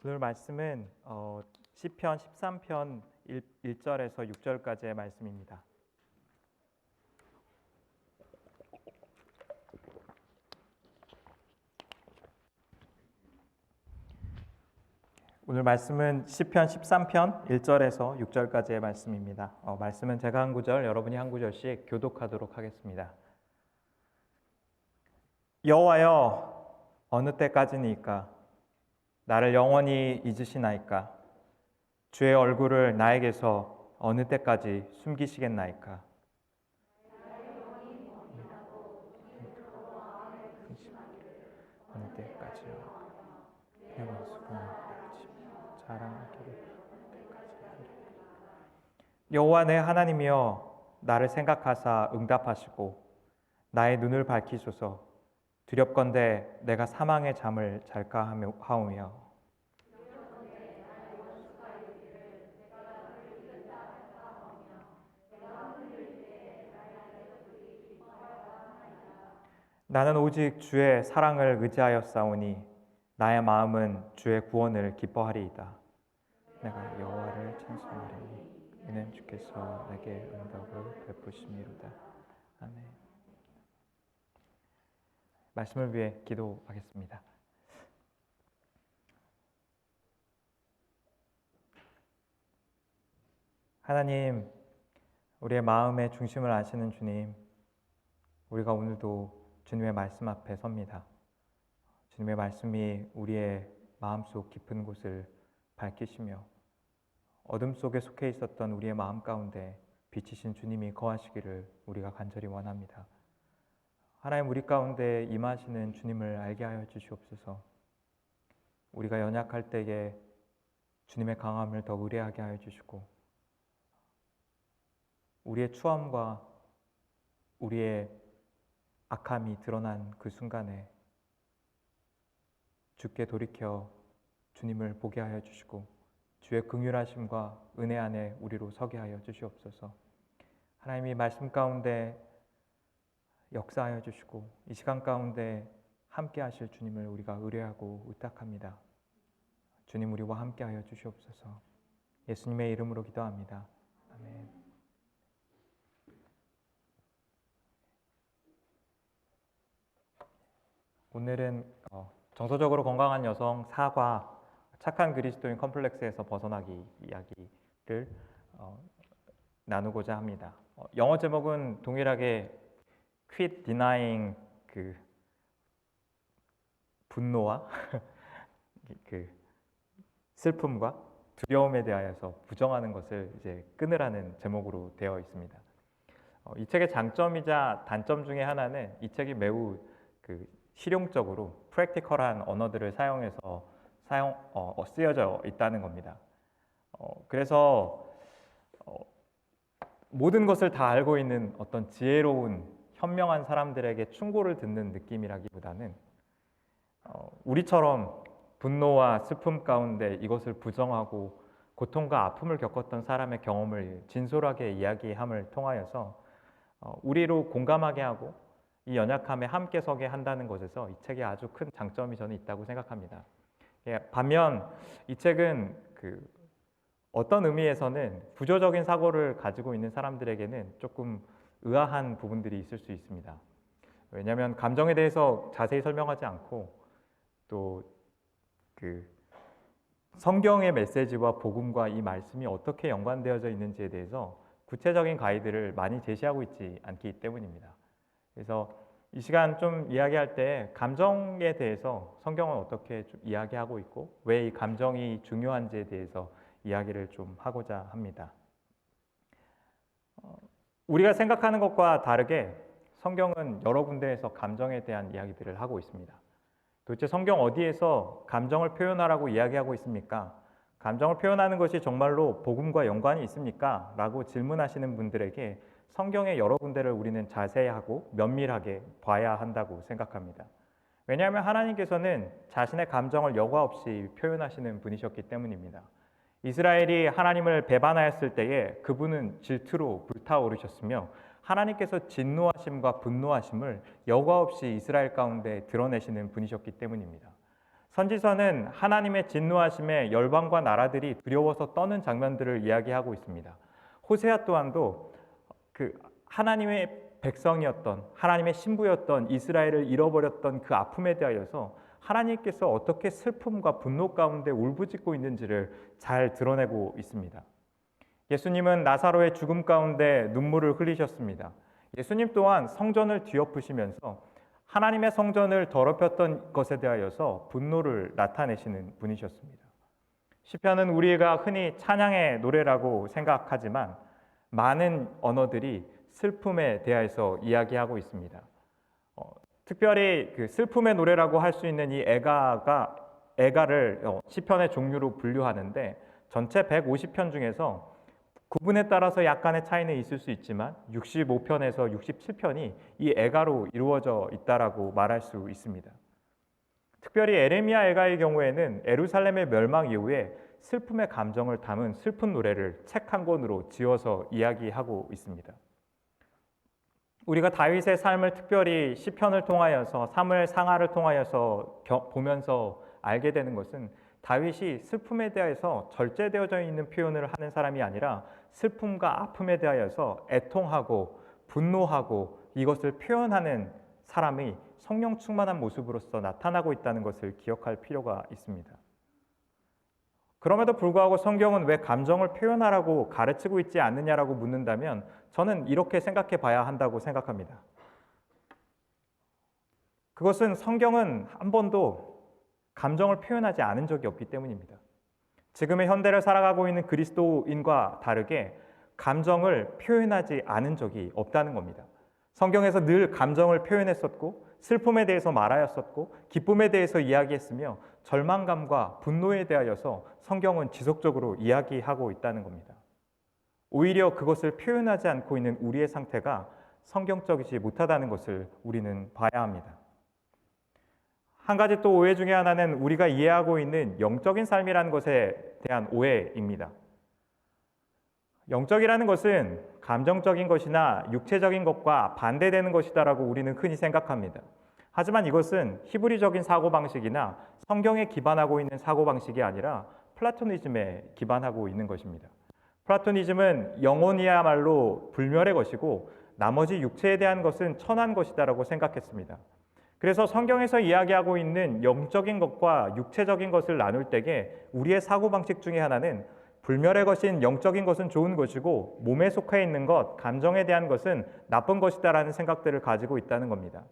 오늘 말씀은 시편 13편 1절에서 6절까지의 말씀입니다. 오늘 말씀은 시편 13편 1절에서 6절까지의 말씀입니다. 말씀은 제가 한 구절, 여러분이 한 구절씩 교독하도록 하겠습니다. 여호와여, 어느 때까지니까? 나를 영원히 잊으시나이까? 주의 얼굴을 나에게서 어느 때까지 숨기시겠나이까? 어느 때까지요? 내 원수가 자랑하기를 여호와 내 하나님이여, 나를 생각하사 응답하시고 나의 눈을 밝히소서. 두렵건대 내가 사망의 잠을 잘까 하오며 나는 오직 주의 사랑을 의지하였사오니 나의 마음은 주의 구원을 기뻐하리이다. 내가 여호와를 찬송하리니 이는 주께서 내게 응답을 베푸심이로다. 아멘. 말씀을 위해 기도하겠습니다. 하나님, 우리의 마음의 중심을 아시는 주님, 우리가 오늘도 주님의 말씀 앞에 섭니다. 주님의 말씀이 우리의 마음속 깊은 곳을 밝히시며 어둠 속에 속해 있었던 우리의 마음 가운데 빛이신 주님이 거하시기를 우리가 간절히 원합니다. 하나님, 우리 가운데 임하시는 주님을 알게 하여 주시옵소서. 우리가 연약할 때에 주님의 강함을 더 의뢰하게 하여 주시고 우리의 추함과 우리의 악함이 드러난 그 순간에 주께 돌이켜 주님을 보게 하여 주시고 주의 긍휼하심과 은혜 안에 우리로 서게 하여 주시옵소서. 하나님이 말씀 가운데 역사하여 주시고 이 시간 가운데 함께 하실 주님을 우리가 의뢰하고 의탁합니다. 주님, 우리와 함께 하여 주시옵소서. 예수님의 이름으로 기도합니다. 아멘. 오늘은 정서적으로 건강한 여성 사과, 착한 그리스도인 컴플렉스에서 벗어나기 이야기를 나누고자 합니다. 영어 제목은 동일하게 Quit Denying 그 분노와 그 슬픔과 두려움에 대하여서 부정하는 것을 이제 끊으라는 제목으로 되어 있습니다. 이 책의 장점이자 단점 중에 하나는 이 책이 매우 실용적으로 프랙티컬한 언어들을 사용해서 쓰여져 있다는 겁니다. 그래서 모든 것을 다 알고 있는 어떤 지혜로운 현명한 사람들에게 충고를 듣는 느낌이라기보다는 우리처럼 분노와 슬픔 가운데 이것을 부정하고 고통과 아픔을 겪었던 사람의 경험을 진솔하게 이야기함을 통하여서 우리로 공감하게 하고 이 연약함에 함께 서게 한다는 것에서 이 책에 아주 큰 장점이 저는 있다고 생각합니다. 반면 이 책은 어떤 의미에서는 구조적인 사고를 가지고 있는 사람들에게는 조금 의아한 부분들이 있을 수 있습니다. 왜냐하면 감정에 대해서 자세히 설명하지 않고 또 성경의 메시지와 복음과 이 말씀이 어떻게 연관되어져 있는지에 대해서 구체적인 가이드를 많이 제시하고 있지 않기 때문입니다. 그래서 이 시간 좀 이야기할 때 감정에 대해서 성경은 어떻게 좀 이야기하고 있고 왜 이 감정이 중요한지에 대해서 이야기를 좀 하고자 합니다. 우리가 생각하는 것과 다르게 성경은 여러 군데에서 감정에 대한 이야기들을 하고 있습니다. 도대체 성경 어디에서 감정을 표현하라고 이야기하고 있습니까? 감정을 표현하는 것이 정말로 복음과 연관이 있습니까? 라고 질문하시는 분들에게 성경의 여러 군데를 우리는 자세하고 면밀하게 봐야 한다고 생각합니다. 왜냐하면 하나님께서는 자신의 감정을 여과 없이 표현하시는 분이셨기 때문입니다. 이스라엘이 하나님을 배반하였을 때에 그분은 질투로 불타오르셨으며 하나님께서 진노하심과 분노하심을 여과 없이 이스라엘 가운데 드러내시는 분이셨기 때문입니다. 선지서는 하나님의 진노하심에 열방과 나라들이 두려워서 떠는 장면들을 이야기하고 있습니다. 호세아 또한도 그 하나님의 백성이었던, 하나님의 신부였던 이스라엘을 잃어버렸던 그 아픔에 대하여서 하나님께서 어떻게 슬픔과 분노 가운데 울부짖고 있는지를 잘 드러내고 있습니다. 예수님은 나사로의 죽음 가운데 눈물을 흘리셨습니다. 예수님 또한 성전을 뒤엎으시면서 하나님의 성전을 더럽혔던 것에 대하여서 분노를 나타내시는 분이셨습니다. 시편은 우리가 흔히 찬양의 노래라고 생각하지만 많은 언어들이 슬픔에 대해서 이야기하고 있습니다. 특별히 그 슬픔의 노래라고 할 수 있는 이 애가를 시편의 종류로 분류하는데 전체 150편 중에서 구분에 따라서 약간의 차이는 있을 수 있지만 65편에서 67편이 이 애가로 이루어져 있다라고 말할 수 있습니다. 특별히 에레미야 애가의 경우에는 예루살렘의 멸망 이후에 슬픔의 감정을 담은 슬픈 노래를 책 한 권으로 지어서 이야기하고 있습니다. 우리가 다윗의 삶을 특별히 시편을 통하여서 사무엘 상하를 통하여서 보면서 알게 되는 것은 다윗이 슬픔에 대해서 절제되어져 있는 표현을 하는 사람이 아니라 슬픔과 아픔에 대하여서 애통하고 분노하고 이것을 표현하는 사람이 성령 충만한 모습으로서 나타나고 있다는 것을 기억할 필요가 있습니다. 그럼에도 불구하고 성경은 왜 감정을 표현하라고 가르치고 있지 않느냐라고 묻는다면 저는 이렇게 생각해 봐야 한다고 생각합니다. 그것은 성경은 한 번도 감정을 표현하지 않은 적이 없기 때문입니다. 지금의 현대를 살아가고 있는 그리스도인과 다르게 감정을 표현하지 않은 적이 없다는 겁니다. 성경에서 늘 감정을 표현했었고 슬픔에 대해서 말하였었고 기쁨에 대해서 이야기했으며 절망감과 분노에 대하여서 성경은 지속적으로 이야기하고 있다는 겁니다. 오히려 그것을 표현하지 않고 있는 우리의 상태가 성경적이지 못하다는 것을 우리는 봐야 합니다. 한 가지 또 오해 중에 하나는 우리가 이해하고 있는 영적인 삶이라는 것에 대한 오해입니다. 영적이라는 것은 감정적인 것이나 육체적인 것과 반대되는 것이다라고 우리는 흔히 생각합니다. 하지만 이것은 히브리적인 사고방식이나 성경에 기반하고 있는 사고방식이 아니라 플라토니즘에 기반하고 있는 것입니다. 플라토니즘은 영혼이야말로 불멸의 것이고 나머지 육체에 대한 것은 천한 것이다라고 생각했습니다. 그래서 성경에서 이야기하고 있는 영적인 것과 육체적인 것을 나눌 때에 우리의 사고방식 중에 하나는 불멸의 것인 영적인 것은 좋은 것이고 몸에 속해 있는 것, 감정에 대한 것은 나쁜 것이다라는 생각들을 가지고 있다는 겁니다.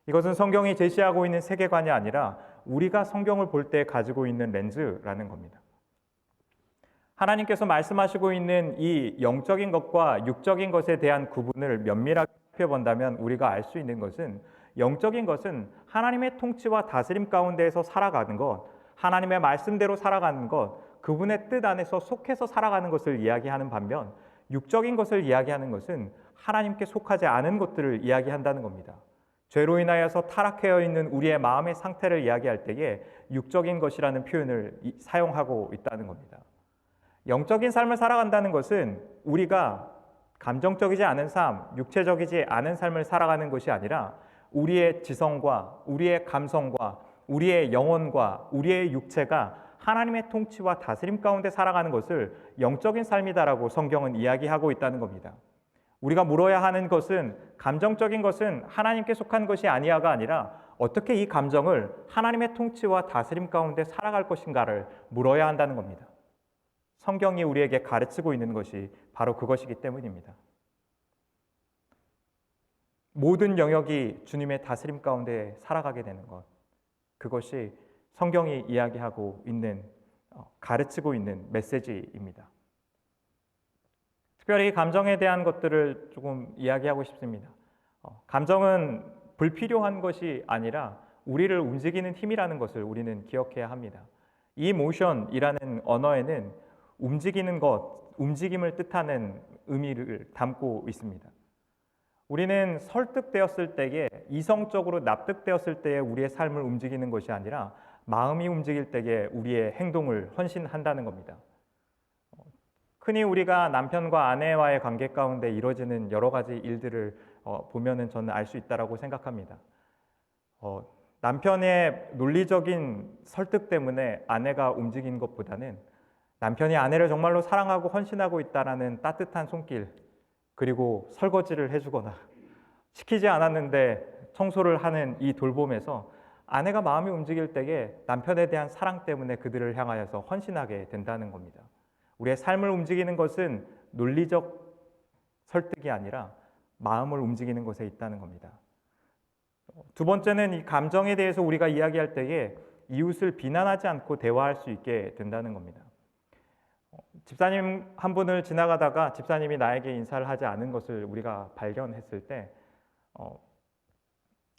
이것은 성경이 제시하고 있는 세계관이 아니라 우리가 성경을 볼 때 가지고 있는 렌즈라는 겁니다. 하나님께서 말씀하시고 있는 이 영적인 것과 육적인 것에 대한 구분을 면밀하게 살펴본다면 우리가 알 수 있는 것은 영적인 것은 하나님의 통치와 다스림 가운데에서 살아가는 것, 하나님의 말씀대로 살아가는 것, 그분의 뜻 안에서 속해서 살아가는 것을 이야기하는 반면 육적인 것을 이야기하는 것은 하나님께 속하지 않은 것들을 이야기한다는 겁니다. 죄로 인하여서 타락하여 있는 우리의 마음의 상태를 이야기할 때에 육적인 것이라는 표현을 사용하고 있다는 겁니다. 영적인 삶을 살아간다는 것은 우리가 감정적이지 않은 삶, 육체적이지 않은 삶을 살아가는 것이 아니라 우리의 지성과 우리의 감성과 우리의 영혼과 우리의 육체가 하나님의 통치와 다스림 가운데 살아가는 것을 영적인 삶이다라고 성경은 이야기하고 있다는 겁니다. 우리가 물어야 하는 것은 감정적인 것은 하나님께 속한 것이 아니야가 아니라 어떻게 이 감정을 하나님의 통치와 다스림 가운데 살아갈 것인가를 물어야 한다는 겁니다. 성경이 우리에게 가르치고 있는 것이 바로 그것이기 때문입니다. 모든 영역이 주님의 다스림 가운데 살아가게 되는 것, 그것이 성경이 이야기하고 있는, 가르치고 있는 메시지입니다. 특별히 감정에 대한 것들을 조금 이야기하고 싶습니다. 감정은 불필요한 것이 아니라 우리를 움직이는 힘이라는 것을 우리는 기억해야 합니다. 이 모션이라는 언어에는 움직이는 것, 움직임을 뜻하는 의미를 담고 있습니다. 우리는 설득되었을 때에 이성적으로 납득되었을 때에 우리의 삶을 움직이는 것이 아니라 마음이 움직일 때에 우리의 행동을 헌신한다는 겁니다. 흔히 우리가 남편과 아내와의 관계 가운데 이루어지는 여러 가지 일들을 보면은 저는 알 수 있다라고 생각합니다. 남편의 논리적인 설득 때문에 아내가 움직인 것보다는 남편이 아내를 정말로 사랑하고 헌신하고 있다라는 따뜻한 손길, 그리고 설거지를 해주거나 시키지 않았는데 청소를 하는 이 돌봄에서 아내가 마음이 움직일 때에 남편에 대한 사랑 때문에 그들을 향하여서 헌신하게 된다는 겁니다. 우리의 삶을 움직이는 것은 논리적 설득이 아니라 마음을 움직이는 것에 있다는 겁니다. 두 번째는 이 감정에 대해서 우리가 이야기할 때에 이웃을 비난하지 않고 대화할 수 있게 된다는 겁니다. 집사님 한 분을 지나가다가 집사님이 나에게 인사를 하지 않은 것을 우리가 발견했을 때,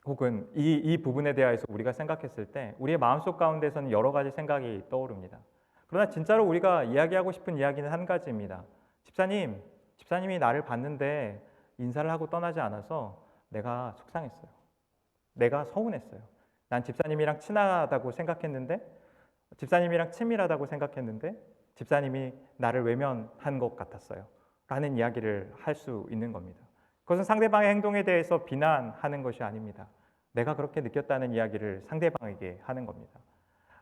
혹은 이 부분에 대해서 우리가 생각했을 때 우리의 마음속 가운데서는 여러 가지 생각이 떠오릅니다. 그러나 진짜로 우리가 이야기하고 싶은 이야기는 한 가지입니다. 집사님이 나를 봤는데 인사를 하고 떠나지 않아서 내가 속상했어요. 내가 서운했어요. 난 집사님이랑 친하다고 생각했는데, 집사님이랑 친밀하다고 생각했는데 집사님이 나를 외면한 것 같았어요. 라는 이야기를 할 수 있는 겁니다. 그것은 상대방의 행동에 대해서 비난하는 것이 아닙니다. 내가 그렇게 느꼈다는 이야기를 상대방에게 하는 겁니다.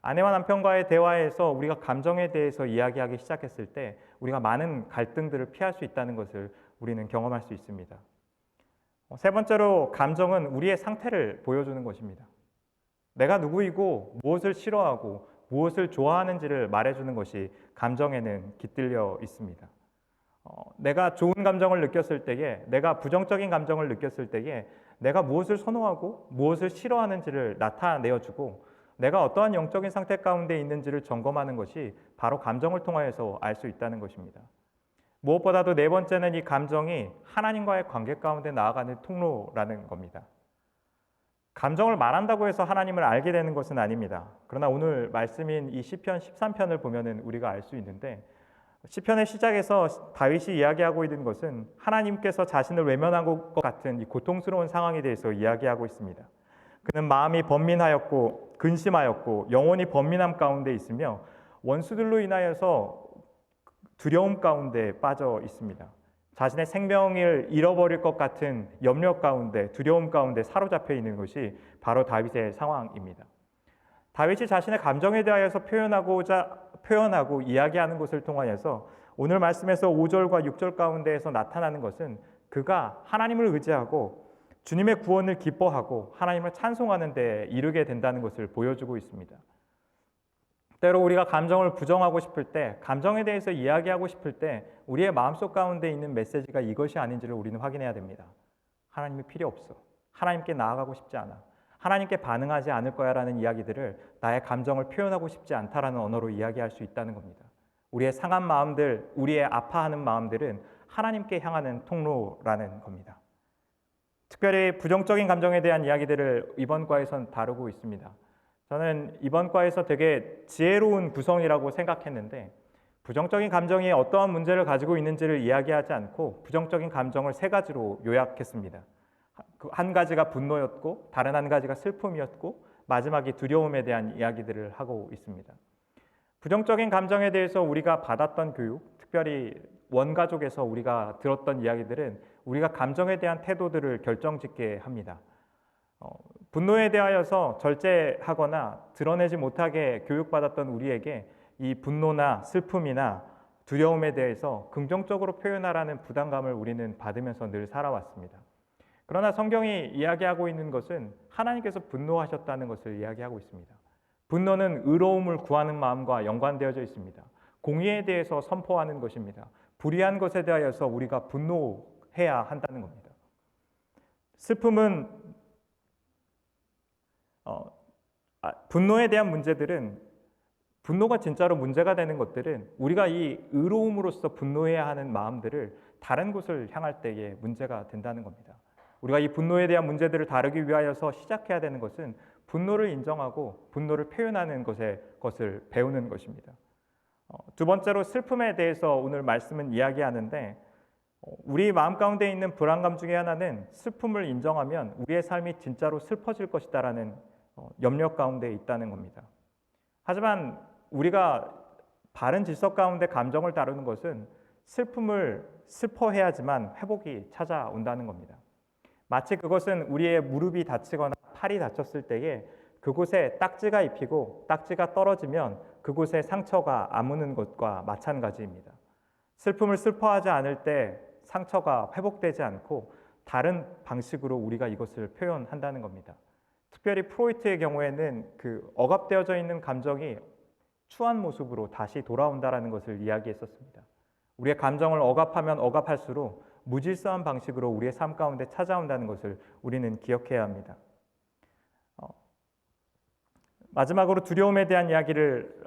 아내와 남편과의 대화에서 우리가 감정에 대해서 이야기하기 시작했을 때 우리가 많은 갈등들을 피할 수 있다는 것을 우리는 경험할 수 있습니다. 세 번째로, 감정은 우리의 상태를 보여주는 것입니다. 내가 누구이고 무엇을 싫어하고 무엇을 좋아하는지를 말해주는 것이 감정에는 깃들려 있습니다. 내가 좋은 감정을 느꼈을 때에, 내가 부정적인 감정을 느꼈을 때에 내가 무엇을 선호하고 무엇을 싫어하는지를 나타내어주고 내가 어떠한 영적인 상태 가운데 있는지를 점검하는 것이 바로 감정을 통하여서 알 수 있다는 것입니다. 무엇보다도 네 번째는 이 감정이 하나님과의 관계 가운데 나아가는 통로라는 겁니다. 감정을 말한다고 해서 하나님을 알게 되는 것은 아닙니다. 그러나 오늘 말씀인 이 시편 13편을 보면은 우리가 알 수 있는데, 시편의 시작에서 다윗이 이야기하고 있는 것은 하나님께서 자신을 외면한 것 같은 이 고통스러운 상황에 대해서 이야기하고 있습니다. 그는 마음이 번민하였고 근심하였고 영혼이 번민함 가운데 있으며 원수들로 인하여서 두려움 가운데 빠져 있습니다. 자신의 생명을 잃어버릴 것 같은 염려 가운데, 두려움 가운데 사로잡혀 있는 것이 바로 다윗의 상황입니다. 다윗이 자신의 감정에 대하여서 표현하고 이야기하는 것을 통하여서 오늘 말씀에서 5절과 6절 가운데에서 나타나는 것은 그가 하나님을 의지하고 주님의 구원을 기뻐하고 하나님을 찬송하는 데 이르게 된다는 것을 보여주고 있습니다. 때로 우리가 감정을 부정하고 싶을 때, 감정에 대해서 이야기하고 싶을 때 우리의 마음속 가운데 있는 메시지가 이것이 아닌지를 우리는 확인해야 됩니다. 하나님이 필요 없어. 하나님께 나아가고 싶지 않아. 하나님께 반응하지 않을 거야 라는 이야기들을 나의 감정을 표현하고 싶지 않다라는 언어로 이야기할 수 있다는 겁니다. 우리의 상한 마음들, 우리의 아파하는 마음들은 하나님께 향하는 통로라는 겁니다. 특별히 부정적인 감정에 대한 이야기들을 이번 과에선 다루고 있습니다. 저는 이번 과에서 되게 지혜로운 구성이라고 생각했는데, 부정적인 감정이 어떠한 문제를 가지고 있는지를 이야기하지 않고 부정적인 감정을 세 가지로 요약했습니다. 한 가지가 분노였고, 다른 한 가지가 슬픔이었고, 마지막이 두려움에 대한 이야기들을 하고 있습니다. 부정적인 감정에 대해서 우리가 받았던 교육, 특별히 원가족에서 우리가 들었던 이야기들은 우리가 감정에 대한 태도들을 결정짓게 합니다. 분노에 대하여서 절제하거나 드러내지 못하게 교육받았던 우리에게 이 분노나 슬픔이나 두려움에 대해서 긍정적으로 표현하라는 부담감을 우리는 받으면서 늘 살아왔습니다. 그러나 성경이 이야기하고 있는 것은 하나님께서 분노하셨다는 것을 이야기하고 있습니다. 분노는 의로움을 구하는 마음과 연관되어져 있습니다. 공의에 대해서 선포하는 것입니다. 불의한 것에 대하여서 우리가 분노해야 한다는 겁니다. 슬픔은 분노에 대한 문제들은, 분노가 진짜로 문제가 되는 것들은 우리가 이 의로움으로써 분노해야 하는 마음들을 다른 곳을 향할 때에 문제가 된다는 겁니다. 우리가 이 분노에 대한 문제들을 다루기 위하여서 시작해야 되는 것은 분노를 인정하고 분노를 표현하는 것을 배우는 것입니다. 두 번째로, 슬픔에 대해서 오늘 말씀은 이야기하는데, 우리 마음 가운데 있는 불안감 중에 하나는 슬픔을 인정하면 우리의 삶이 진짜로 슬퍼질 것이다라는 염려 가운데 있다는 겁니다. 하지만 우리가 바른 질서 가운데 감정을 다루는 것은 슬픔을 슬퍼해야지만 회복이 찾아온다는 겁니다. 마치 그것은 우리의 무릎이 다치거나 팔이 다쳤을 때에 그곳에 딱지가 입히고 딱지가 떨어지면 그곳에 상처가 아무는 것과 마찬가지입니다. 슬픔을 슬퍼하지 않을 때 상처가 회복되지 않고 다른 방식으로 우리가 이것을 표현한다는 겁니다. 특별히 프로이트의 경우에는 그 억압되어져 있는 감정이 추한 모습으로 다시 돌아온다는 것을 이야기했었습니다. 우리의 감정을 억압하면 억압할수록 무질서한 방식으로 우리의 삶 가운데 찾아온다는 것을 우리는 기억해야 합니다. 마지막으로 두려움에 대한 이야기를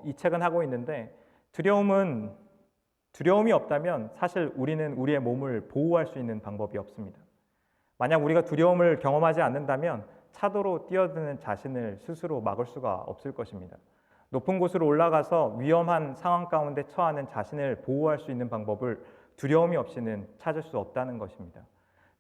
이 책은 하고 있는데, 두려움이 없다면 사실 우리는 우리의 몸을 보호할 수 있는 방법이 없습니다. 만약 우리가 두려움을 경험하지 않는다면 차도로 뛰어드는 자신을 스스로 막을 수가 없을 것입니다. 높은 곳으로 올라가서 위험한 상황 가운데 처하는 자신을 보호할 수 있는 방법을 두려움이 없이는 찾을 수 없다는 것입니다.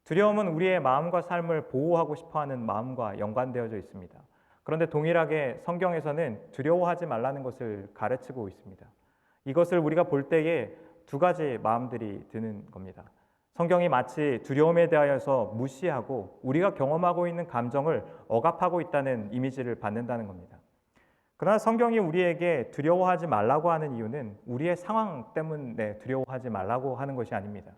두려움은 우리의 마음과 삶을 보호하고 싶어하는 마음과 연관되어져 있습니다. 그런데 동일하게 성경에서는 두려워하지 말라는 것을 가르치고 있습니다. 이것을 우리가 볼 때에 두 가지 마음들이 드는 겁니다. 성경이 마치 두려움에 대하여서 무시하고 우리가 경험하고 있는 감정을 억압하고 있다는 이미지를 받는다는 겁니다. 그러나 성경이 우리에게 두려워하지 말라고 하는 이유는 우리의 상황 때문에 두려워하지 말라고 하는 것이 아닙니다.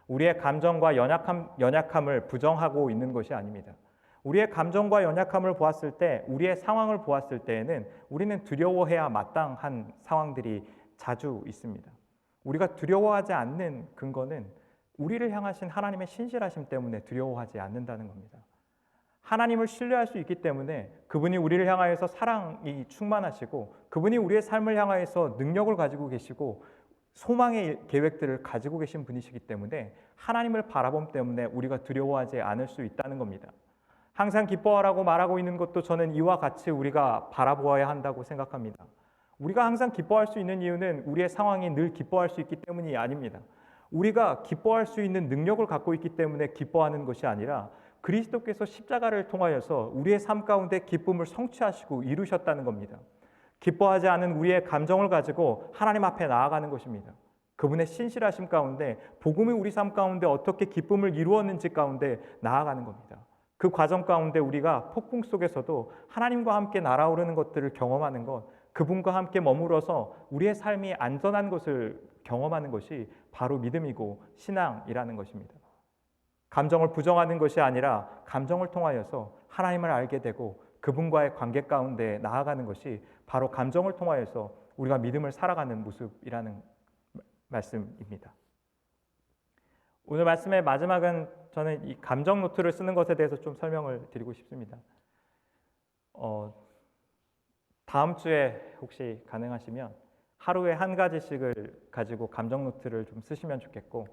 우리의 감정과 연약함을 부정하고 있는 것이 아닙니다. 우리의 감정과 연약함을 보았을 때, 우리의 상황을 보았을 때에는 우리는 두려워해야 마땅한 상황들이 자주 있습니다. 우리가 두려워하지 않는 근거는 우리를 향하신 하나님의 신실하심 때문에 두려워하지 않는다는 겁니다. 하나님을 신뢰할 수 있기 때문에 그분이 우리를 향하여서 사랑이 충만하시고 그분이 우리의 삶을 향하여서 능력을 가지고 계시고 소망의 계획들을 가지고 계신 분이시기 때문에 하나님을 바라봄 때문에 우리가 두려워하지 않을 수 있다는 겁니다. 항상 기뻐하라고 말하고 있는 것도 저는 이와 같이 우리가 바라보아야 한다고 생각합니다. 우리가 항상 기뻐할 수 있는 이유는 우리의 상황이 늘 기뻐할 수 있기 때문이 아닙니다. 우리가 기뻐할 수 있는 능력을 갖고 있기 때문에 기뻐하는 것이 아니라 그리스도께서 십자가를 통하여서 우리의 삶 가운데 기쁨을 성취하시고 이루셨다는 겁니다. 기뻐하지 않은 우리의 감정을 가지고 하나님 앞에 나아가는 것입니다. 그분의 신실하심 가운데 복음이 우리 삶 가운데 어떻게 기쁨을 이루었는지 가운데 나아가는 겁니다. 그 과정 가운데 우리가 폭풍 속에서도 하나님과 함께 날아오르는 것들을 경험하는 것, 그분과 함께 머물어서 우리의 삶이 안전한 것을 경험하는 것이 바로 믿음이고 신앙이라는 것입니다. 감정을 부정하는 것이 아니라 감정을 통하여서 하나님을 알게 되고 그분과의 관계 가운데 나아가는 것이 바로 감정을 통하여서 우리가 믿음을 살아가는 모습이라는 말씀입니다. 오늘 말씀의 마지막은 저는 이 감정 노트를 쓰는 것에 대해서 좀 설명을 드리고 싶습니다. 다음 주에 혹시 가능하시면 하루에 한 가지씩을 가지고 감정 노트를 좀 쓰시면 좋겠고,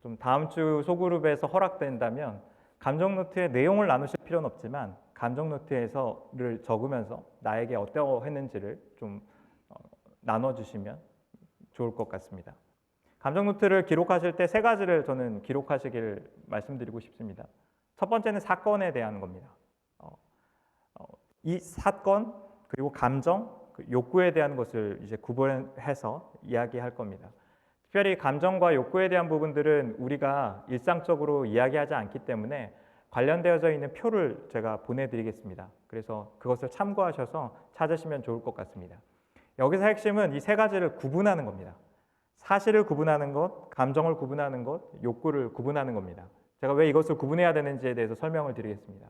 좀 다음 주 소그룹에서 허락된다면 감정 노트의 내용을 나누실 필요는 없지만 감정 노트에서를 적으면서 나에게 어떠했는지를 좀 나눠주시면 좋을 것 같습니다. 감정 노트를 기록하실 때 세 가지를 저는 기록하시길 말씀드리고 싶습니다. 첫 번째는 사건에 대한 겁니다. 이 사건 그리고 감정, 욕구에 대한 것을 이제 구분해서 이야기할 겁니다. 특별히 감정과 욕구에 대한 부분들은 우리가 일상적으로 이야기하지 않기 때문에 관련되어져 있는 표를 제가 보내드리겠습니다. 그래서 그것을 참고하셔서 찾으시면 좋을 것 같습니다. 여기서 핵심은 이 세 가지를 구분하는 겁니다. 사실을 구분하는 것, 감정을 구분하는 것, 욕구를 구분하는 겁니다. 제가 왜 이것을 구분해야 되는지에 대해서 설명을 드리겠습니다.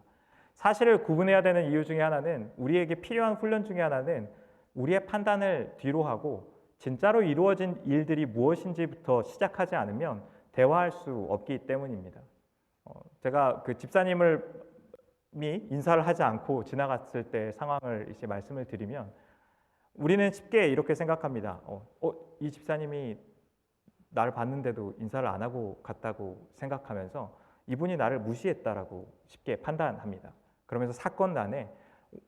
사실을 구분해야 되는 이유 중에 하나는, 우리에게 필요한 훈련 중에 하나는 우리의 판단을 뒤로 하고 진짜로 이루어진 일들이 무엇인지부터 시작하지 않으면 대화할 수 없기 때문입니다. 제가 그 집사님이 인사를 하지 않고 지나갔을 때 상황을 이제 말씀을 드리면 우리는 쉽게 이렇게 생각합니다. 이 집사님이 나를 봤는데도 인사를 안 하고 갔다고 생각하면서 이분이 나를 무시했다라고 쉽게 판단합니다. 그러면서 사건란에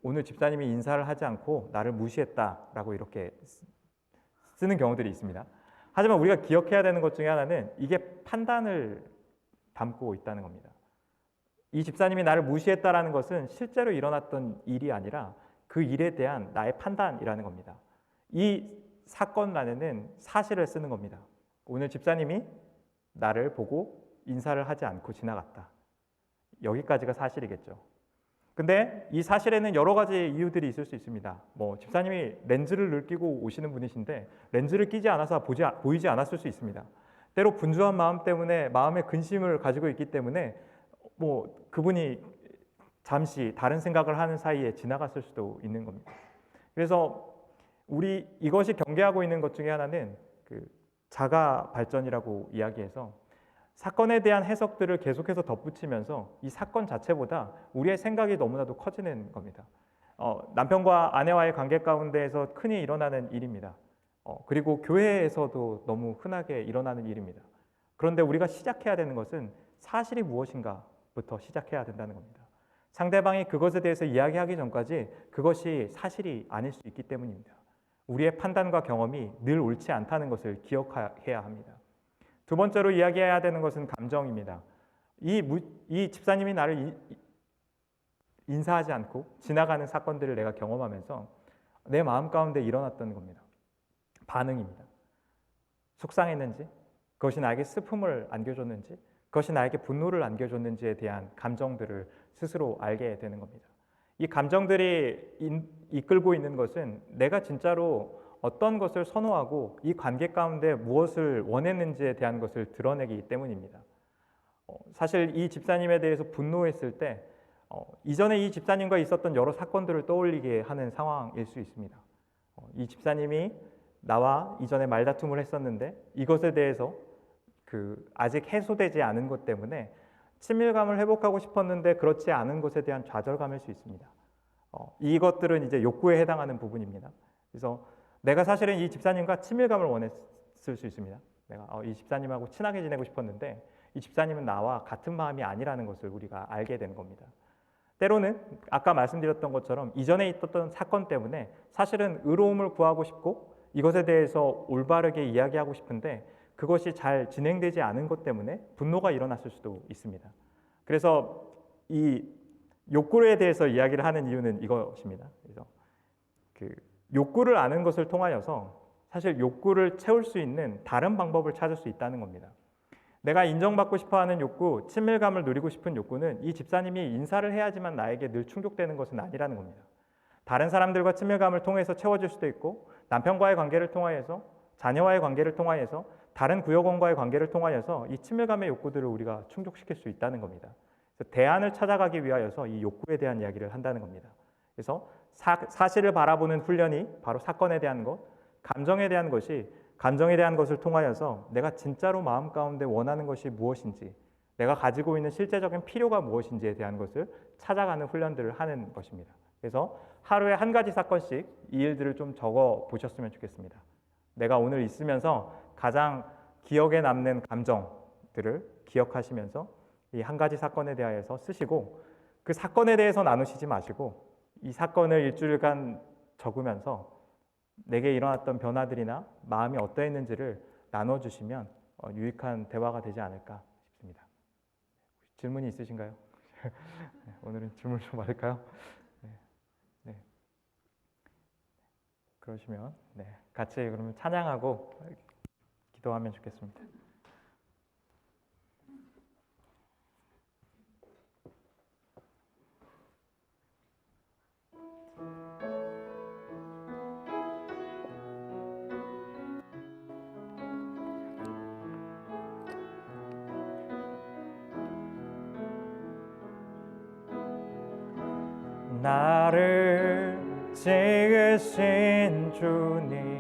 오늘 집사님이 인사를 하지 않고 나를 무시했다라고 이렇게 쓰는 경우들이 있습니다. 하지만 우리가 기억해야 되는 것 중에 하나는 이게 판단을 담고 있다는 겁니다. 이 집사님이 나를 무시했다라는 것은 실제로 일어났던 일이 아니라 그 일에 대한 나의 판단이라는 겁니다. 이 사건란에는 사실을 쓰는 겁니다. 오늘 집사님이 나를 보고 인사를 하지 않고 지나갔다. 여기까지가 사실이겠죠. 근데 이 사실에는 여러 가지 이유들이 있을 수 있습니다. 뭐 집사님이 렌즈를 늘 끼고 오시는 분이신데 렌즈를 끼지 않아서 보이지 않았을 수 있습니다. 때로 분주한 마음 때문에 마음의 근심을 가지고 있기 때문에 뭐 그분이 잠시 다른 생각을 하는 사이에 지나갔을 수도 있는 겁니다. 그래서 우리 이것이 경계하고 있는 것 중에 하나는 그 자가 발전이라고 이야기해서 사건에 대한 해석들을 계속해서 덧붙이면서 이 사건 자체보다 우리의 생각이 너무나도 커지는 겁니다. 남편과 아내와의 관계 가운데에서 흔히 일어나는 일입니다. 그리고 교회에서도 너무 흔하게 일어나는 일입니다. 그런데 우리가 시작해야 되는 것은 사실이 무엇인가부터 시작해야 된다는 겁니다. 상대방이 그것에 대해서 이야기하기 전까지 그것이 사실이 아닐 수 있기 때문입니다. 우리의 판단과 경험이 늘 옳지 않다는 것을 기억해야 합니다. 두 번째로 이야기해야 되는 것은 감정입니다. 이 집사님이 나를 인사하지 않고 지나가는 사건들을 내가 경험하면서 내 마음 가운데 일어났던 겁니다. 반응입니다. 속상했는지, 그것이 나에게 슬픔을 안겨줬는지, 그것이 나에게 분노를 안겨줬는지에 대한 감정들을 스스로 알게 되는 겁니다. 이 감정들이 이끌고 있는 것은 내가 진짜로 어떤 것을 선호하고 이 관계 가운데 무엇을 원했는지에 대한 것을 드러내기 때문입니다. 사실 이 집사님에 대해서 분노했을 때 이전에 이 집사님과 있었던 여러 사건들을 떠올리게 하는 상황일 수 있습니다. 이 집사님이 나와 이전에 말다툼을 했었는데 이것에 대해서 아직 해소되지 않은 것 때문에 친밀감을 회복하고 싶었는데 그렇지 않은 것에 대한 좌절감일 수 있습니다. 이것들은 이제 욕구에 해당하는 부분입니다. 그래서 내가 사실은 이 집사님과 친밀감을 원했을 수 있습니다. 내가 이 집사님하고 친하게 지내고 싶었는데 이 집사님은 나와 같은 마음이 아니라는 것을 우리가 알게 되는 겁니다. 때로는 아까 말씀드렸던 것처럼 이전에 있었던 사건 때문에 사실은 의로움을 구하고 싶고 이것에 대해서 올바르게 이야기하고 싶은데 그것이 잘 진행되지 않은 것 때문에 분노가 일어났을 수도 있습니다. 그래서 이 욕구에 대해서 이야기를 하는 이유는 이것입니다. 그래서 욕구를 아는 것을 통하여서 사실 욕구를 채울 수 있는 다른 방법을 찾을 수 있다는 겁니다. 내가 인정받고 싶어하는 욕구, 친밀감을 누리고 싶은 욕구는 이 집사님이 인사를 해야지만 나에게 늘 충족되는 것은 아니라는 겁니다. 다른 사람들과 친밀감을 통해서 채워질 수도 있고 남편과의 관계를 통하여서 자녀와의 관계를 통하여서 다른 구역원과의 관계를 통하여서 이 친밀감의 욕구들을 우리가 충족시킬 수 있다는 겁니다. 그래서 대안을 찾아가기 위하여서 이 욕구에 대한 이야기를 한다는 겁니다. 그래서 사실을 바라보는 훈련이 바로 사건에 대한 것, 감정에 대한 것을 통하여서 내가 진짜로 마음 가운데 원하는 것이 무엇인지, 내가 가지고 있는 실제적인 필요가 무엇인지에 대한 것을 찾아가는 훈련들을 하는 것입니다. 그래서 하루에 한 가지 사건씩 이 일들을 좀 적어 보셨으면 좋겠습니다. 내가 오늘 있으면서 가장 기억에 남는 감정들을 기억하시면서 이 한 가지 사건에 대하여서 쓰시고 그 사건에 대해서 나누시지 마시고 이 사건을 일주일간 적으면서 내게 일어났던 변화들이나 마음이 어떠했는지를 나눠주시면 유익한 대화가 되지 않을까 싶습니다. 질문이 있으신가요? 오늘은 질문 좀 받을까요? 네. 그러시면 같이 그러면 찬양하고 기도하면 좋겠습니다. 나를 지으신 주님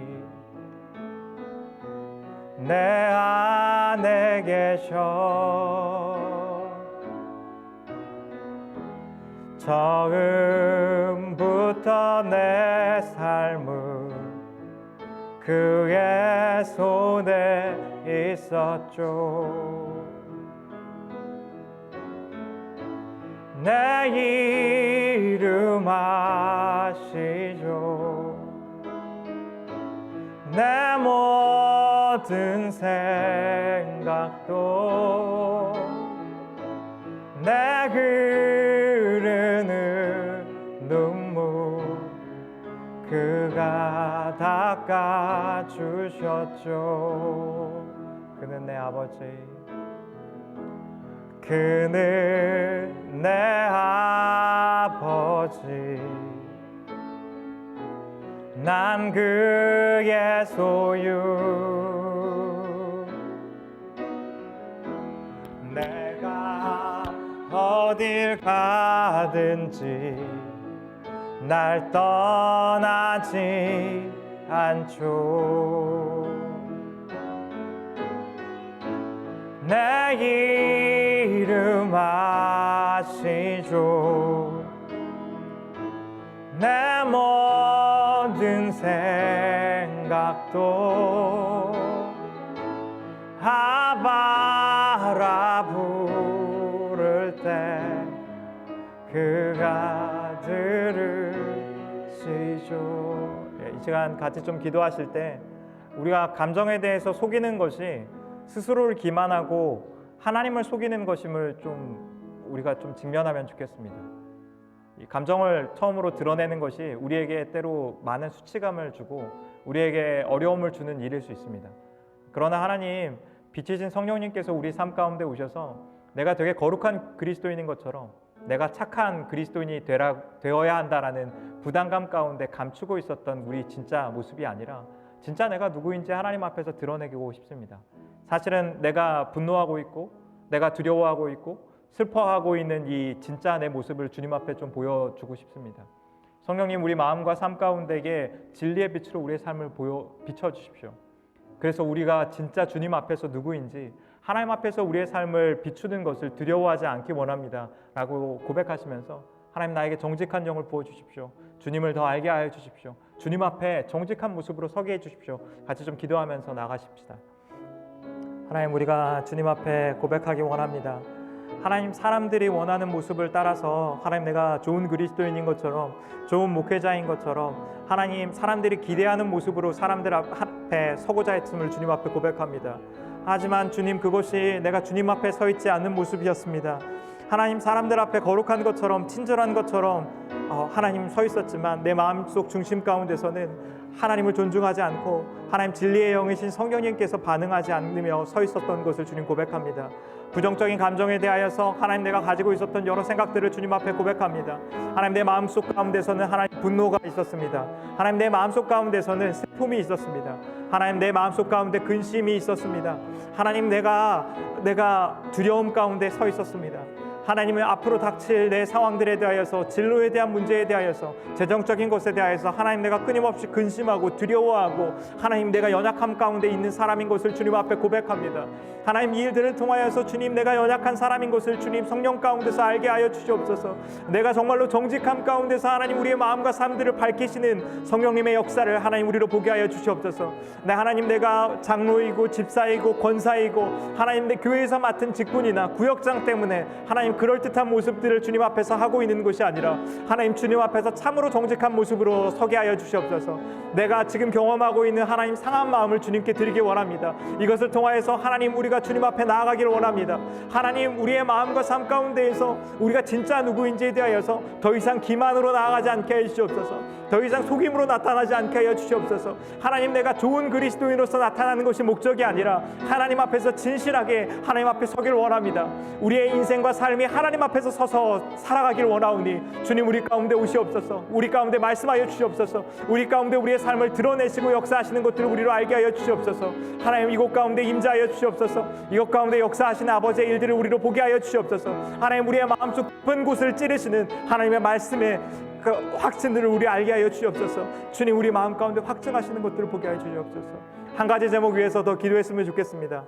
내 안에 계셔 처음부터 내 삶은 그의 손에 있었죠 내 이름 아시죠 내 모든 생각도 내 흐르는 눈물 그가 닦아주셨죠 그는 내 아버지 그는 내 아버지 아버지, 난 그의 소유. 내가 어딜 가든지 날 떠나지 않죠. 내 이름 아시죠. 내 모든 생각도 아바라 부를 때 그가 들으시죠. 이 시간 같이 좀 기도하실 때 우리가 감정에 대해서 속이는 것이 스스로를 기만하고 하나님을 속이는 것임을 좀 우리가 좀 직면하면 좋겠습니다. 이 감정을 처음으로 드러내는 것이 우리에게 때로 많은 수치감을 주고 우리에게 어려움을 주는 일일 수 있습니다. 그러나 하나님, 빛이신 성령님께서 우리 삶 가운데 오셔서 내가 되게 거룩한 그리스도인인 것처럼 내가 착한 그리스도인이 되어야 한다라는 부담감 가운데 감추고 있었던 우리 진짜 모습이 아니라 진짜 내가 누구인지 하나님 앞에서 드러내고 싶습니다. 사실은 내가 분노하고 있고 내가 두려워하고 있고 슬퍼하고 있는 이 진짜 내 모습을 주님 앞에 좀 보여주고 싶습니다. 성령님, 우리 마음과 삶 가운데에 진리의 빛으로 우리의 삶을 비춰주십시오. 그래서 우리가 진짜 주님 앞에서 누구인지 하나님 앞에서 우리의 삶을 비추는 것을 두려워하지 않기 원합니다 라고 고백하시면서 하나님, 나에게 정직한 영을 부어주십시오. 주님을 더 알게 하여 주십시오. 주님 앞에 정직한 모습으로 서게 해주십시오. 같이 좀 기도하면서 나가십시다. 하나님, 우리가 주님 앞에 고백하기 원합니다. 하나님, 사람들이 원하는 모습을 따라서 하나님, 내가 좋은 그리스도인인 것처럼 좋은 목회자인 것처럼 하나님, 사람들이 기대하는 모습으로 사람들 앞에 서고자 했음을 주님 앞에 고백합니다. 하지만 주님, 그것이 내가 주님 앞에 서 있지 않는 모습이었습니다. 하나님, 사람들 앞에 거룩한 것처럼 친절한 것처럼 하나님 서 있었지만 내 마음속 중심 가운데서는 하나님을 존중하지 않고 하나님 진리의 영이신 성령님께서 반응하지 않으며 서 있었던 것을 주님 고백합니다. 부정적인 감정에 대하여서 하나님, 내가 가지고 있었던 여러 생각들을 주님 앞에 고백합니다. 하나님, 내 마음속 가운데서는 하나님 분노가 있었습니다. 하나님, 내 마음속 가운데서는 슬픔이 있었습니다. 하나님, 내 마음속 가운데 근심이 있었습니다. 하나님, 내가 두려움 가운데 서 있었습니다. 하나님은 앞으로 닥칠 내 상황들에 대하여서, 진로에 대한 문제에 대하여서, 재정적인 것에 대하여서 하나님, 내가 끊임없이 근심하고 두려워하고 하나님, 내가 연약함 가운데 있는 사람인 것을 주님 앞에 고백합니다. 하나님, 이 일들을 통하여서 주님, 내가 연약한 사람인 것을 주님 성령 가운데서 알게 하여 주시옵소서. 내가 정말로 정직함 가운데서 하나님, 우리의 마음과 삶들을 밝히시는 성령님의 역사를 하나님 우리로 보게 하여 주시옵소서. 네, 하나님, 내가 장로이고 집사이고 권사이고 하나님, 내 교회에서 맡은 직분이나 구역장 때문에 하나님 그럴듯한 모습들을 주님 앞에서 하고 있는 것이 아니라 하나님, 주님 앞에서 참으로 정직한 모습으로 서게 하여 주시옵소서. 내가 지금 경험하고 있는 하나님 상한 마음을 주님께 드리기 원합니다. 이것을 통하여서 하나님, 우리가 주님 앞에 나아가기를 원합니다. 하나님, 우리의 마음과 삶 가운데에서 우리가 진짜 누구인지에 대하여서 더 이상 기만으로 나아가지 않게 해 주시옵소서. 더 이상 속임으로 나타나지 않게 하여 주시옵소서. 하나님, 내가 좋은 그리스도인으로서 나타나는 것이 목적이 아니라 하나님 앞에서 진실하게 하나님 앞에 서기를 원합니다. 우리의 인생과 삶이 하나님 앞에서 서서 살아가길 원하오니 주님, 우리 가운데 오시옵소서. 우리 가운데 말씀하여 주시옵소서. 우리 가운데 우리의 삶을 드러내시고 역사하시는 것들을 우리로 알게 하여 주시옵소서. 하나님, 이곳 가운데 임재하여 주시옵소서. 이곳 가운데 역사하시는 아버지의 일들을 우리로 보게 하여 주시옵소서. 하나님, 우리의 마음속 깊은 곳을 찌르시는 하나님의 말씀의 그 확증들을 우리 알게 하여 주시옵소서. 주님, 우리 마음 가운데 확증하시는 것들을 보게 하여 주시옵소서. 한 가지 제목 위해서 더 기도했으면 좋겠습니다.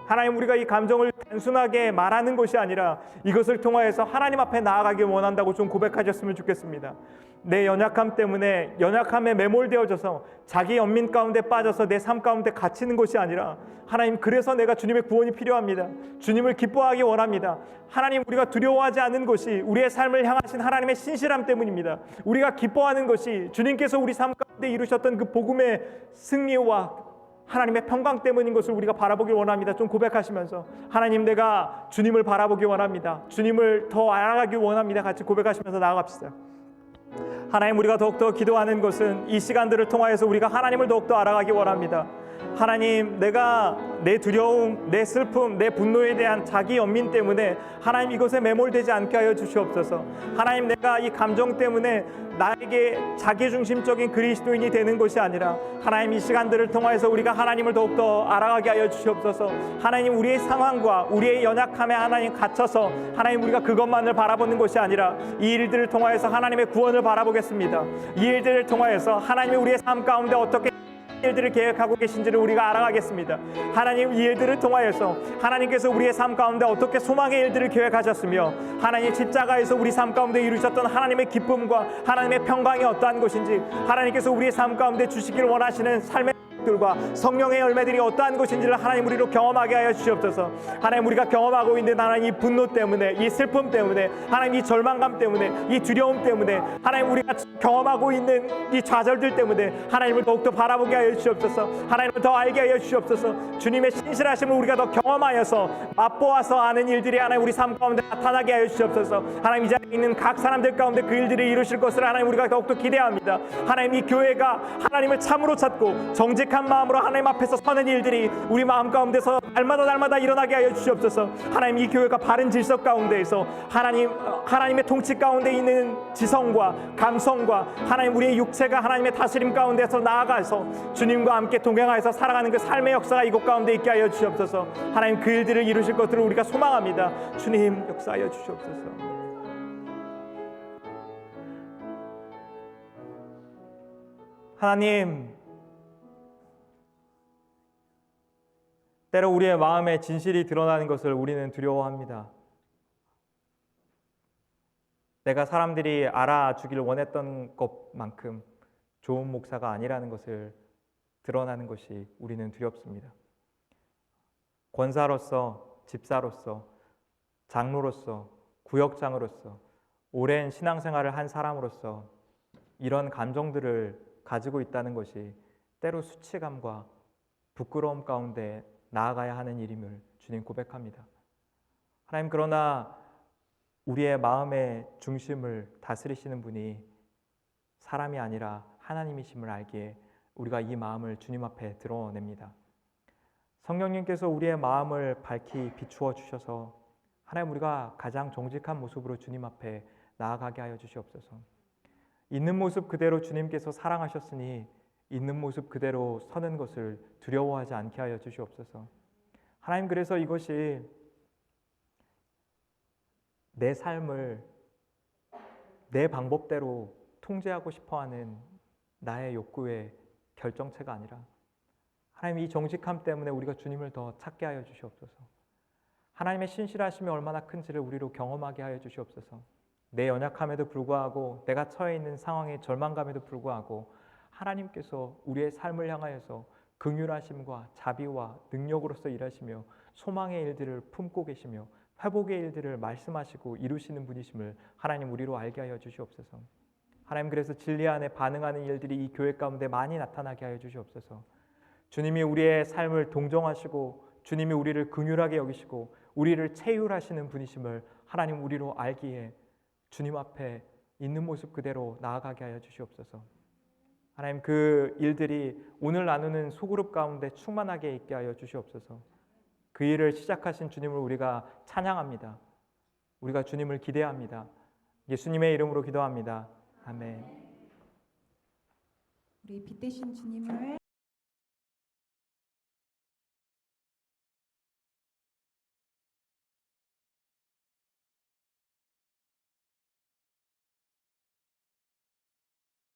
하나님, 우리가 이 감정을 단순하게 말하는 것이 아니라 이것을 통하여서 하나님 앞에 나아가길 원한다고 좀 고백하셨으면 좋겠습니다. 내 연약함 때문에 연약함에 매몰되어져서 자기 연민 가운데 빠져서 내 삶 가운데 갇히는 것이 아니라 하나님, 그래서 내가 주님의 구원이 필요합니다. 주님을 기뻐하기 원합니다. 하나님, 우리가 두려워하지 않는 것이 우리의 삶을 향하신 하나님의 신실함 때문입니다. 우리가 기뻐하는 것이 주님께서 우리 삶 가운데 이루셨던 그 복음의 승리와 하나님의 평강 때문인 것을 우리가 바라보길 원합니다. 좀 고백하시면서 하나님, 내가 주님을 바라보기 원합니다. 주님을 더 알아가길 원합니다. 같이 고백하시면서 나아갑시다. 하나님, 우리가 더욱더 기도하는 것은 이 시간들을 통하여서 우리가 하나님을 더욱더 알아가기 원합니다. 하나님, 내가 내 두려움, 내 슬픔, 내 분노에 대한 자기 연민 때문에 하나님 이것에 매몰되지 않게 하여 주시옵소서. 하나님, 내가 이 감정 때문에 나에게 자기중심적인 그리스도인이 되는 것이 아니라 하나님, 이 시간들을 통하여서 우리가 하나님을 더욱더 알아가게 하여 주시옵소서. 하나님, 우리의 상황과 우리의 연약함에 하나님 갇혀서 하나님 우리가 그것만을 바라보는 것이 아니라 이 일들을 통하여서 하나님의 구원을 바라보겠습니다. 이 일들을 통하여서 하나님이 우리의 삶 가운데 어떻게 일들을 계획하고 계신지를 우리가 알아가겠습니다. 하나님, 이 일들을 통하여서 하나님께서 우리의 삶 가운데 어떻게 소망의 일들을 계획하셨으며 하나님 십자가에서 우리 삶 가운데 이루셨던 하나님의 기쁨과 하나님의 평강이 어떠한 것인지, 하나님께서 우리의 삶 가운데 주시길 원하시는 삶의 들과 성령의 열매들이 어떠한 것인지를 하나님 우리로 경험하게 하여 주시옵소서. 하나님, 우리가 경험하고 있는 하나님 이 분노 때문에, 이 슬픔 때문에, 하나님 이 절망감 때문에, 이 두려움 때문에, 하나님 우리가 경험하고 있는 이 좌절들 때문에 하나님을 더욱더 바라보게 하여 주시옵소서. 하나님을 더 알게 하여 주시옵소서. 주님의 신실하심을 우리가 더 경험하여서 맛보아서 아는 일들이 하나님 우리 삶 가운데 나타나게 하여 주시옵소서. 하나님, 이 자리에 있는 각 사람들 가운데 그 일들을 이루실 것을 하나님 우리가 더욱더 기대합니다. 하나님, 이 교회가 하나님을 참으로 찾고 정직한 마음으로 하나님 앞에서 서는 일들이 우리 마음 가운데서 날마다 일어나게 하여 주시옵소서. 하나님, 이 교회가 바른 질서 가운데에서 하나님의 통치 가운데 있는 지성과 감성과 하나님 우리의 육체가 하나님의 다스림 가운데서 나아가서 주님과 함께 동행하여서 살아가는 그 삶의 역사가 이곳 가운데 있게 하여 주시옵소서. 하나님, 그 일들을 이루실 것들을 우리가 소망합니다. 주님, 역사하여 주시옵소서. 하나님, 때로 우리의 마음에 진실이 드러나는 것을 우리는 두려워합니다. 내가 사람들이 알아주길 원했던 것만큼 좋은 목사가 아니라는 것을 드러나는 것이 우리는 두렵습니다. 권사로서, 집사로서, 장로로서, 구역장으로서, 오랜 신앙생활을 한 사람으로서 이런 감정들을 가지고 있다는 것이 때로 수치감과 부끄러움 가운데 나아가야 하는 일임을 주님 고백합니다. 하나님, 그러나 우리의 마음의 중심을 다스리시는 분이 사람이 아니라 하나님이심을 알기에 우리가 이 마음을 주님 앞에 드러냅니다. 성령님께서 우리의 마음을 밝히 비추어 주셔서 하나님, 우리가 가장 정직한 모습으로 주님 앞에 나아가게 하여 주시옵소서. 있는 모습 그대로 주님께서 사랑하셨으니 있는 모습 그대로 서는 것을 두려워하지 않게 하여 주시옵소서. 하나님, 그래서 이것이 내 삶을 내 방법대로 통제하고 싶어하는 나의 욕구의 결정체가 아니라 하나님, 이 정직함 때문에 우리가 주님을 더 찾게 하여 주시옵소서. 하나님의 신실하심이 얼마나 큰지를 우리로 경험하게 하여 주시옵소서. 내 연약함에도 불구하고, 내가 처해 있는 상황의 절망감에도 불구하고 하나님께서 우리의 삶을 향하여서 긍휼하심과 자비와 능력으로서 일하시며 소망의 일들을 품고 계시며 회복의 일들을 말씀하시고 이루시는 분이심을 하나님 우리로 알게 하여 주시옵소서. 하나님, 그래서 진리 안에 반응하는 일들이 이 교회 가운데 많이 나타나게 하여 주시옵소서. 주님이 우리의 삶을 동정하시고 주님이 우리를 긍휼하게 여기시고 우리를 체휼하시는 분이심을 하나님 우리로 알기에 주님 앞에 있는 모습 그대로 나아가게 하여 주시옵소서. 하나님, 그 일들이 오늘 나누는 소그룹 가운데 충만하게 있게 하여 주시옵소서. 그 일을 시작하신 주님을 우리가 찬양합니다. 우리가 주님을 기대합니다. 예수님의 이름으로 기도합니다. 아멘. 우리 빛 대신 주님을